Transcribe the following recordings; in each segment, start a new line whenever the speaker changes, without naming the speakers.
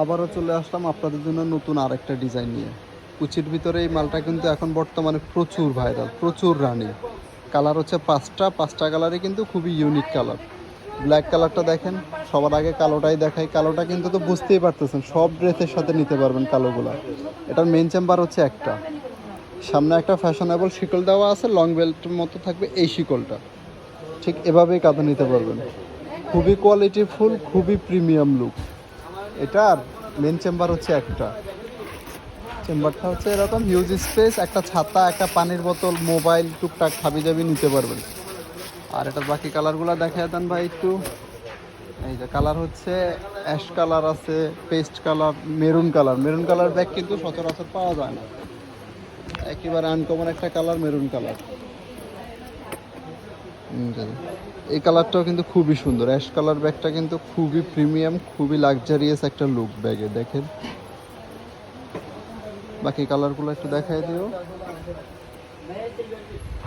আবারও চলে আসলাম আপনাদের জন্য নতুন আরেকটা ডিজাইন নিয়ে। কুচির ভিতরে এই মালটা কিন্তু এখন বর্তমানে প্রচুর ভাইরাল, প্রচুর রানিং। কালার হচ্ছে পাঁচটা কালারই কিন্তু খুবই ইউনিক কালার। ব্ল্যাক কালারটা দেখেন, সবার আগে কালোটাই দেখাই। কালোটা কিন্তু তো বুঝতেই পারতেছেন, সব ড্রেসের সাথে নিতে পারবেন কালোগুলা। এটার মেন চেম্বার হচ্ছে একটা, সামনে একটা ফ্যাশনেবল শিকল দেওয়া আছে, লং বেল্টের মতো থাকবে এই শিকলটা। ঠিক এভাবেই কাঁধে নিতে পারবেন। খুবই কোয়ালিটিফুল, খুবই প্রিমিয়াম লুক। এটার মেন চেম্বার হচ্ছে একটা, চেম্বারটা হচ্ছে এরকম হিউজ স্পেস, একটা ছাতা, একটা পানির বোতল, মোবাইল, টুকটাক হাবিজাবি নিতে পারবেন। আর এটার বাকি কালারগুলো দেখায় দেন ভাই একটু। এই যে কালার হচ্ছে অ্যাশ কালার আছে, paste colour, maroon colour. Maroon colour bag কিন্তু সচরাচর পাওয়া যায় না, একেবারে আনকমন একটা কালার মেরুন কালার। এই কালারটাও কিন্তু খুবই সুন্দর। অ্যাশ কালার ব্যাগটা কিন্তু খুবই প্রিমিয়াম, খুবই লাক্সারিয়াস একটা লুক ব্যাগে। দেখেন বাকি কালারগুলো একটু দেখাই দিও।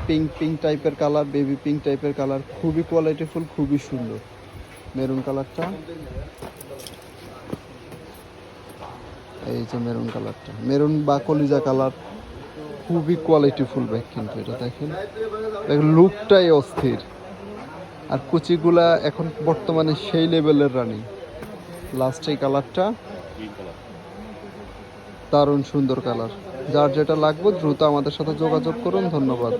পিঙ্ক পিঙ্ক টাইপের কালার, বেবি পিঙ্ক টাইপের কালার, খুবই কোয়ালিটিফুল, খুবই সুন্দর। মেরুন কালারটা, এই যে মেরুন কালারটা, মেরুন বা কলিজা কালার, খুবই কোয়ালিটিফুল ব্যাগ কিন্তু এটা। দেখেন লুকটাই অস্থির। আর কুচিগুলা এখন বর্তমানে সেই লেভেলের রানিং। লাস্ট এই কালারটা দারুণ সুন্দর কালার। যার যেটা লাগবে দ্রুত আমাদের সাথে যোগাযোগ করুন। ধন্যবাদ।